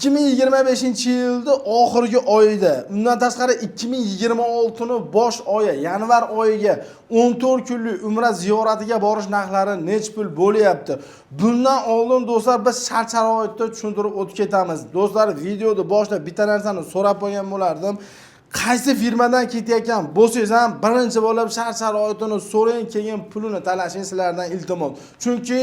2025-yilda oxirgi oyida, undan tashqari 2026 ni bosh oyi, yanvar oyiga 14 kunlik umra ziyoratiga borish narxlari nech pul bo'lyapti? Bundan oldin do'stlar biz shart-sharoitni tushuntirib o'tib ketamiz. Do'stlar, videoda boshida bitta narsani so'rab qo'ygan bo'lardim. Qaysi firmadan ketayotgan bo'lsangiz ham birinchi bo'lib shart-sharoitini so'rang, keyin pulini talashing sizlardan iltimos. Chunki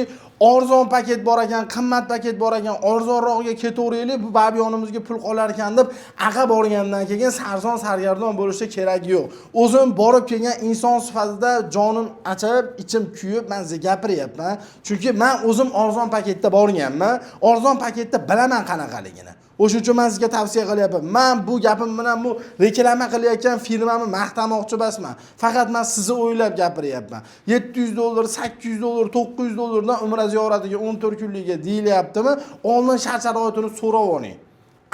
arzon paket bor ekan, qimmat paket bor ekan, arzonroqga ketaveraylik, bu babiyonimizga pul qolar ekan deb aqa borgandan keyin sarson sargardon bo'lishi kerak yo'q. O'zim borib kelgan inson sifatida jonim achib, ichim kuyib men sizga gapiryapman. Chunki men o'zim arzon paketda borganman. Arzon paketda bilaman qanaqaligini. O'shuning uchun men sizga tavsiya qilyapman. Men bu gapim bilan bu reklama qilayotgan firmani maqtamoqchi emasman. Faqat men sizni o'ylab gapiryapman. $700, $800, $900 dan umra ziyoratiga 14 kunlikka deyilyaptimi? Oldin shart-sharoitini so'rab oling.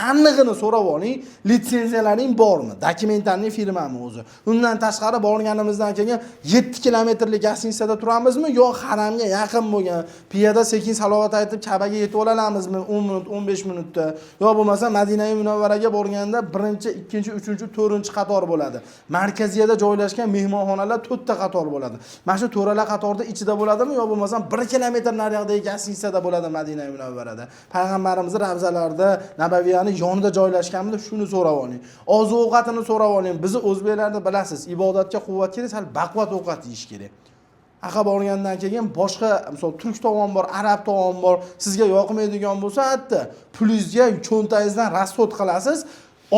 Aniqini so'rab oling, litsenziyalaring bormi? Dokumentlarning firmami o'zi? Undan tashqari borganimizdan keyin 7 kilometrlik gastitsada turamizmi yo haramga yaqin bo'lgan piyoda sekin salovat aytib Ka'baga yetib olamizmi 10 minut, 15 minutda? Yo bo'lmasa Madina-i Munavvaraga borganda 1-chi, 2-chi, 3-chi, 4-chi qator bo'ladi. Markaziyada joylashgan mehmonxonalar 4 ta qator bo'ladi. Mana shu to'ralar qatorda ichida bo'ladimi yo bo'lmasa 1 kilometr nariyoqdagi gastitsada bo'ladi Madina-i Munavvarada. Payg'ambarimiz ravzalarida Nabaviy yonida joylashganmidi, shuni so'rab oling. Oziq-ovqatini so'rab oling. Bizni o'zbeklarda bilasiz, ibodatga quvvat kerak, sal baquvvat ovqat yeyish kerak. Aqa borgandan keyin boshqa, misol turk taom bor, arab taom bor, sizga yoqmaydigan bo'lsa, hatto pulingizga cho'ntagingizdan rasxod qilasiz.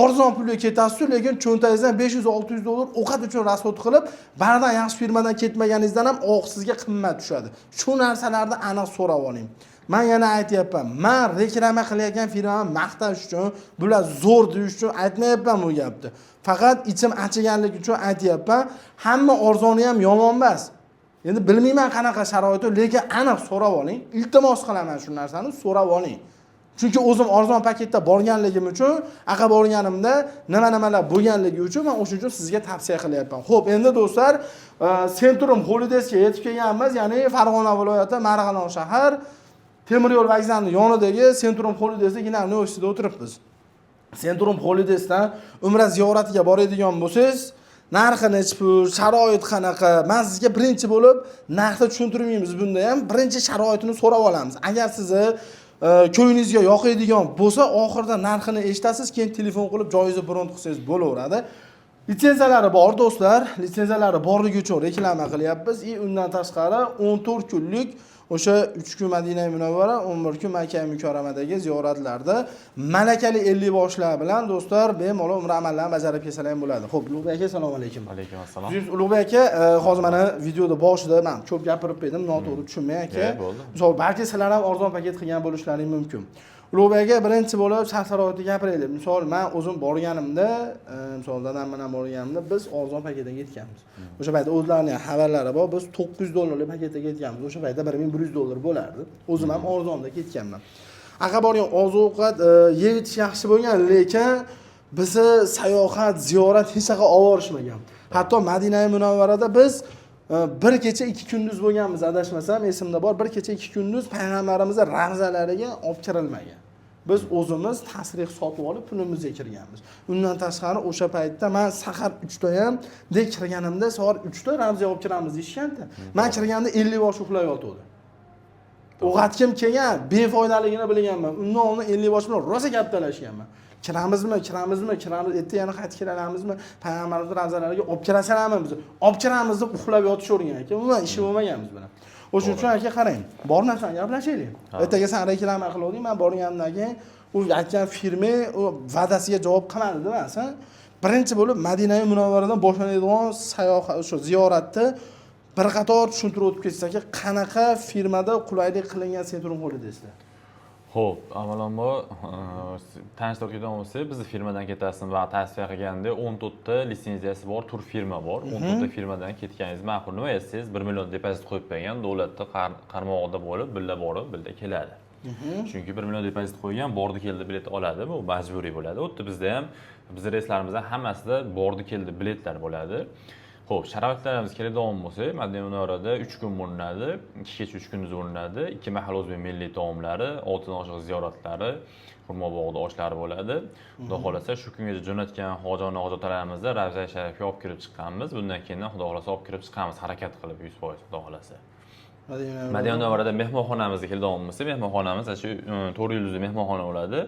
Arzon pulga ketasiz, lekin cho'ntagingizdan $500-600 ovqat uchun rasxod qilib, baridan yaxshi firmadan ketmaganingizdan ham sizga qimmat tushadi. Shu narsalarni aniq so'rab oling. Men yana aytayapman, men reklama qilayotgan firmani maqtash uchun, bular zo'r deyish uchun aytmayapman bu gapni. Faqat ichim achiganligi uchun aytayapman. Hamma arzoni ham yomon emas. Endi bilmayman qanaqa sharoitda, lekin aniq so'rab oling. Iltimos qilaman shu narsani so'rab oling. Chunki o'zim arzon paketda borganligim uchun, aqa borganimda nima-nimalar bo'lganligi uchun men o'shuning uchun sizga tavsiya qilyapman. Xo'p, endi do'stlar, Centrum Holidays'ga yetib kelganmiz, ya'ni Farg'ona viloyati Marg'ilon shahar temir yo'l vokzalining yonidagi Centrum Holidays'da universitetda o'tiribmiz. Centrum Holidays'dan umra ziyoratiga boradigan bo'lsangiz, narxi necha pul, sharoit qanaqa? Men sizga birinchi bo'lib narxni tushuntirmaymiz bunda ham. Birinchi sharoitini so'rab olamiz. Agar sizni ko'yingizga yoqadigan bo'lsa, oxirida narxini eshitasiz, keyin telefon qilib joyingizni bron qilsangiz bo'laveradi. Litsenziyalari bor do'stlar. Litsenziyalari borligi uchun reklama qilyapmiz. Undan tashqari 14 kunlik o'sha 3 kun Madina-i Munavvara, 11 kun Makka-i Mukarramadagi ziyoratlarda malakali 50 boshlar bilan do'stlar bemalol umra amallarini bajarib kelsalar ham bo'ladi. Xo'p, Ulug'bek aka, assalomu alaykum. Alaykum assalom. Ulug'bek aka, hozir mana videoda boshida men ko'p gapirib berdim, noto'g'ri tushunmang aka. Misol, balki sizlar ham arzon paket qilgan bo'lishlaring mumkin. Ulug'bek aka, birinchi bo'lib shart-sharoitni gapiraylik. Misol, men o'zim borganimda, misol dadam bilan borganimda biz arzon paketga ketganmiz. O'sha paytda o'zlarining xabarlari bor, biz $900 paketga ketganmiz. O'sha paytda $1100 bo'lardi. O'zim ham arzonda ketganman. Aqa borgan oziq-ovqat yeb yaxshi bo'lgan, lekin bizni sayohat, ziyorat hech qanaqa olishmagan. Hatto Madina-i Munavvarada biz bir kecha 2 kunduz bo'lganmiz, adashmasam, esimda bor. Bir kecha 2 kunduz payg'ambarimizning ravzalariga olib kirilmagan. Biz o'zimiz tasrih sotib olib pulimizga kirganmiz. Undan tashqari o'sha paytda men sahar 3 da ham dek kirganimda soat 3 da ravzaga olib kiramiz deyshganda, men kirganda 50 bosh uxlab yotdi. O'g'atkim kelgan, befoydaligini bilganman. Undan oldin 50 bosh bilan rosa gap talashganman. Kiramizmi, erta yana qaytib kelamizmi? Payg'ambarimiz ravzalariga olib kirasalarmi biz? Olib kiramiz deb uxlab yotishavergan ekan. Umuman ishi bo'lmaganmiz bilan. O'shuning uchun aka qarang, bor narsani gaplashaylik. Ertaga sen reklama qiluvding, men borgandan keyin u aytgan firma u va'dasiga javob qilmadi-da, sen. Birinchi bo'lib Madina-i Munavvaradan boshlanadigan sayohat, o'sha ziyoratni bir qator tushuntirib o'tib ketsaki, qanaqa firmada qulaylik qilingan Centrum Holidays'da. Xo'p, avvalambor tanishtirib o'tgan bo'lsak, bizni firmadan ketasizmi va tavsiya qilganda 14 ta litsenziyasi bor tur firma bor. 14 ta firmadan ketganingiz ma'qul. Nima essiz 1 million depozit qo'yib qo'ygan, davlatda qarmog'ida bo'lib, billa borib, billa keladi. Chunki 1 million depozit qo'ygan, bordi keldi bilet oladi, bu majburiy bo'ladi. O'tdi bizda ham, bizning reyslarimizda hammasida bordi keldi biletlar bo'ladi. Xo'p, sharoitlarimiz keladigan bo'lsa, Madina Munavvarada 3 kun bo'linadi, 2 kecha 3 kunduz bo'linadi. 2 mahal o'zbek milliy taomlari, oltin oshiq ziyoratlari, Xurmobog'da oshlari bo'ladi. Xudo xolasa shu kungacha jo'natgan hojona hojatlarimizni Ravza Sharifga olib kirib chiqqanmiz. Bundan keyin Xudo xolasa olib kirib chiqamiz, harakat qilib 100% Xudo xolasa. Madina Munavvarada mehmonxonamizga keladigan bo'lsa, mehmonxonamiz shu 4 yulduzli mehmonxona bo'ladi.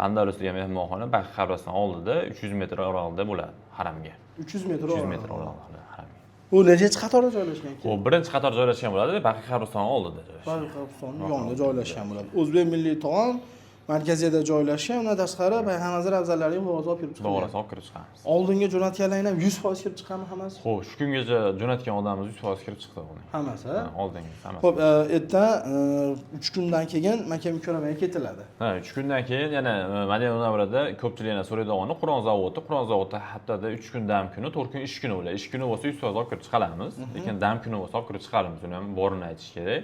Andalus degan mehmonxona Baqiy qabriston oldida 300 metr oraliqda bo'ladi haramga. 300 metr 300 metr oraliqda haramga. U nechanchi qatorda joylashgan ekan? U birinchi qator joylashgan bo'ladi, Baqiy qabriston oldida joylashgan. Baqiy qabristoni yonida joylashgan bo'ladi. O'zbek milliy taom markazida joylashgan, undan tashqari Payg'ambar afzallariga bo'g'oz olib kirib chiqadi. To'g'ri, olib kirib chiqamiz. Oldinga jo'natganlarni ham 100% kirib chiqqanmi hammasi? Xo'p, shu kungacha jo'natgan odamimiz 100% kirib chiqdi uning. Hammasi? Oldingi hammasi. Xo'p, ertadan 3 kundan keyin Makka mukarramaga ketiladi. Ha, 3 kundan keyin yana Madina Munavvarada ko'pchilik yana so'raydigani Qur'on zavodi. Qur'on zavodi haftada 3 kun dam kuni, 4 kun ish kuni bo'ladi. Ish kuni bo'lsa 100% olib kirib chiqamiz, lekin dam kuni bo'lsa olib kirib chiqamiz. Uni ham borini aytish kerak.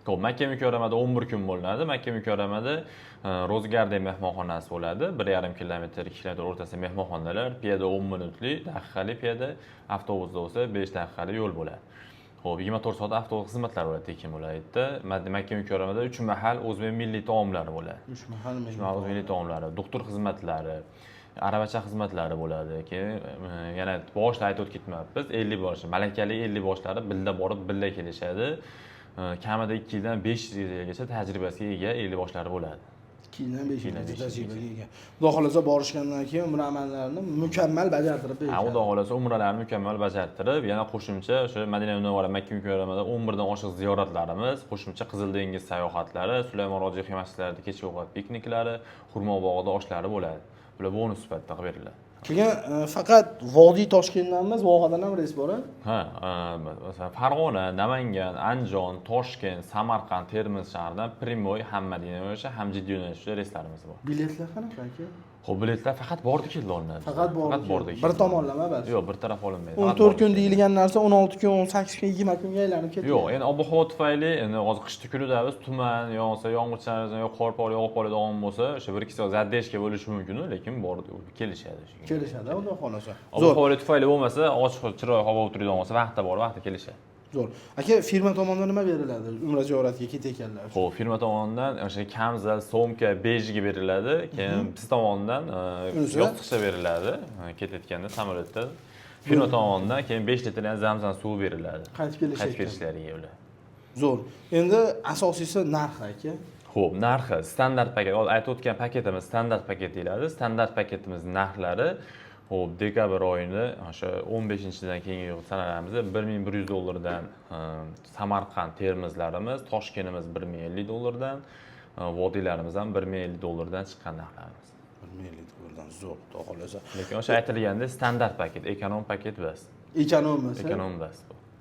Xo'p, Makka mukarramada 11 kun bo'linadi. Makka mukarramada Rozgardek mehmonxonasi bo'ladi. 1,5 kilometr, 2 kilometr o'rtasida mehmonxonalar, piyoda 10 minutlik, daqiqalik piyoda, avtobusda bo'lsa 5 daqiqalik yo'l bo'ladi. Xo'p, 24 soat avtobus xizmatlari bo'ladi, tekin bo'ladi. Makka mukarramada 3 mahal o'zbek milliy taomlari bo'ladi. 3 mahal o'zbek milliy taomlari, doktor xizmatlari, aravacha xizmatlari bo'ladi. Keyin yana boshda aytib o'tib ketmayapmiz. 50 bosh, malakali 50 boshlari billa borib, billa kelishadi. Kamida 2 yildan 5 yilgacha tajribasiga ega 50 boshlari bo'ladi. 2 yildan 5 yilgacha tajribaga ega. Xudo xolasa borishgandan keyin umra amallarini mukammal bajartirib beradi. Xudo xolasa umralarni mukammal bajartirib, yana qo'shimcha o'sha Madina Munavvara Makka mukarramada 11 dan oshiq ziyoratlarimiz, qo'shimcha Qizil dengiz sayohatlari, Sulaymon Rojiyev masjidlarida kechki ovqat pikniklari, Xurmobog'da oshlari bo'ladi. Bular bonus sifatida qilib beriladi. Keyin faqat Vodiy Toshkentdanmi, Vohadan ham reys bor-a? Ha, masalan Farg'ona, Namangan, Andijon, Toshkent, Samarqand, Termiz shahridan Primoy, ham Madina yo'nalishi, ham Jiddiy yo'nalishda reyslarimiz bor. Biletlar qanaqa aka? Xo'p, biletlar faqat bordi keldi olinadi. Faqat bordi. Bir tomonlama bas. Yo'q, bir taraf olinmaydi. 14 kun deyilgan narsa 16 kun, 18 kun, 20 kunga aylanib ketadi. Yo'q, endi ob-havo tufayli endi hozir qishda kunida biz tuman yo'qsa yomg'irchalar yo qor por yog'ib qoladigan bo'lsa, o'sha 1-2 soat zaddeshga bo'lishi mumkin, lekin bordi kelishadi shunga. Kelishadi, xudo xolasa. Ob-havo tufayli bo'lmasa, ochiq chiroyli havo o'tiradigan bo'lsa, vaqtda bor, vaqtda kelishadi. Zo'r. Aka, firma tomonidan nima beriladi umra ziyoratiga ketayotganlar uchun? Xo'p, firma tomonidan o'sha kamzal, somka, bejga beriladi, keyin biz tomonidan yostiqcha beriladi, ketayotganda samolyotda. Firma tomonidan keyin 5 litrdan zamzam suvi beriladi. Qaytib kelishlariga ular. Zo'r. Endi asosiysi narx aka. Xo'p, narxi standart paket, aytib o'tgan paketimiz standart paket deyiladi. Standart paketimiz narxlari Xo'p, dekabr oyini o'sha 15-dan keyingi sanalarimizda $1100 Samarqand, Termizlarimiz, Toshkentimiz $1050 vodiylarimiz ham $1050 chiqqan narxlarimiz. $1050 zo'r, xudo xolasa. Lekin o'sha aytilganda standart paket, ekonom paket bas. Ekonom bas. Ekonom bas.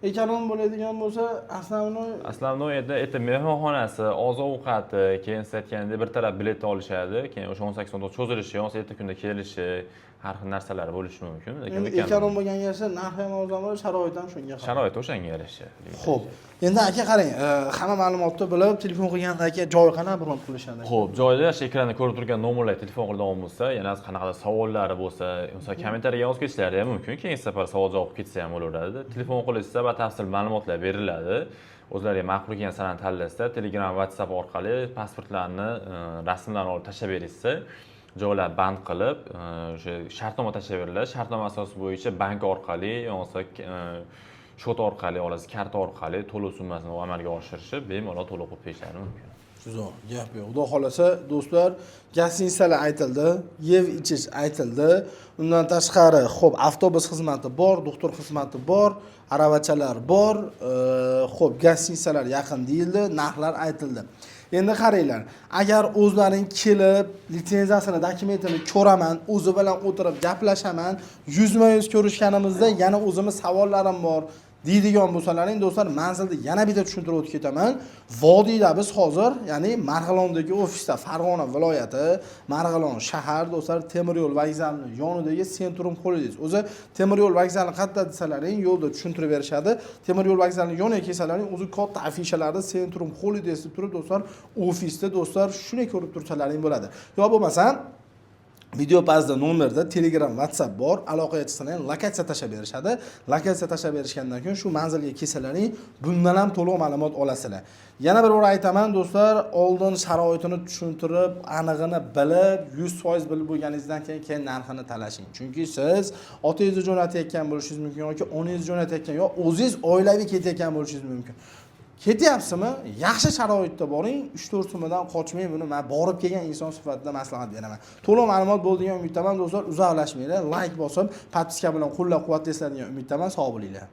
Ekonom bo'ladigan bo'lsa, основной это mehmonxonasi, oziq-ovqati, keyin siz aytgandek bir taraf bilet olishadi, keyin o'sha 18 kunda cho'zilishi, 17 kunda kelishi, har xil narsalar bo'lishi mumkin. Lekin ekonom bo'lgan yersa narx ham arzon bo'ladi, sharoit ham shunga qarab. Sharoit o'shanga yarasha. Xo'p. Endi aka qarang, hamma ma'lumotni bilib, telefon qilganda aka joy qanaqa bron qilishadi? Xo'p, joyda o'sha ekranda ko'rib turgan nomerlarga telefon qiladigan bo'lsa, yana qanaqadir savollari bo'lsa, masalan, kommentariyaga yozib ketishlari ham mumkin. Keyingi safar savol javob ketsa ham bo'laveradi. Telefon qilishsa batafsil ma'lumotlar beriladi. O'zlariga ma'qul kelgan sanani tanlashsa, Telegram, WhatsApp orqali pasportlarni, rasmlarni olib tashlab berishsa, joylar band qilib, o'sha shartnoma tashlab beriladi. Shartnoma asosi bo'yicha bank orqali, yo'qsa shot orqali olasiz, karta orqali to'lov summasini amalga oshirishib, bemalol to'lov qilib berishlari mumkin. Zo'r, gap yo'q. Xudo xolasa, do'stlar, gostinitsalar aytildi, yev ichish aytildi. Undan tashqari, xo'p, avtobus xizmati bor, doktor xizmati bor, aravachalar bor, xo'p, gostinitsalar yaqin deyildi, narxlar aytildi. Endi qaranglar, agar o'zlaring kelib, litsenziyasini, dokumentini ko'raman, o'zi bilan o'tirib gaplashaman, yuzma-yuz ko'rishganimizda yana o'zimiz savollarim bor deydigan bo'lsalaring, do'stlar, manzilni yana bitta tushuntirib o'tib ketaman. Vodiyda biz hozir, ya'ni Marg'ilondagi ofisda, Farg'ona viloyati, Marg'ilon shahar, do'stlar, temir yo'l vokzalining yonidagi Centrum Holidays. O'zi temir yo'l vokzali qayerda desalaring, yo'lda tushuntirib berishadi. Temir yo'l vokzalining yoniga kelsalaring, o'zi katta afishalarda Centrum Holidays deb turib, do'stlar, ofisda, do'stlar, shuni ko'rib tursalaring bo'ladi. Yo bo'lmasa video pastda nomerda Telegram, WhatsApp bor. Aloqaga chiqsang ham lokatsiya tashlab berishadi. Lokatsiya tashlab berishgandan keyin shu manzilga kelsalaring, bundan ham to'liq ma'lumot olasizlar. Yana bir bor aytaman do'stlar, oldin sharoitini tushuntirib, anig'ini bilib, 100% bilib bo'lganingizdan keyin narxini talashing. Chunki siz otangizni jo'natayotgan bo'lishingiz mumkin yoki onangizni jo'natayotgan yo o'zingiz oilaviy ketayotgan bo'lishingiz mumkin. Ketyapsizmi? Yaxshi sharoitda boring, 3-4 so'mdan qochmang. Buni men borib kelgan inson sifatida maslahat beraman. To'liq ma'lumot bo'ldigan umiddaman do'stlar. Uzoqlashmanglar, like bosib, podpiska bilan qo'llab-quvvatlaysizlar degan umiddaman. Sog' bo'linglar.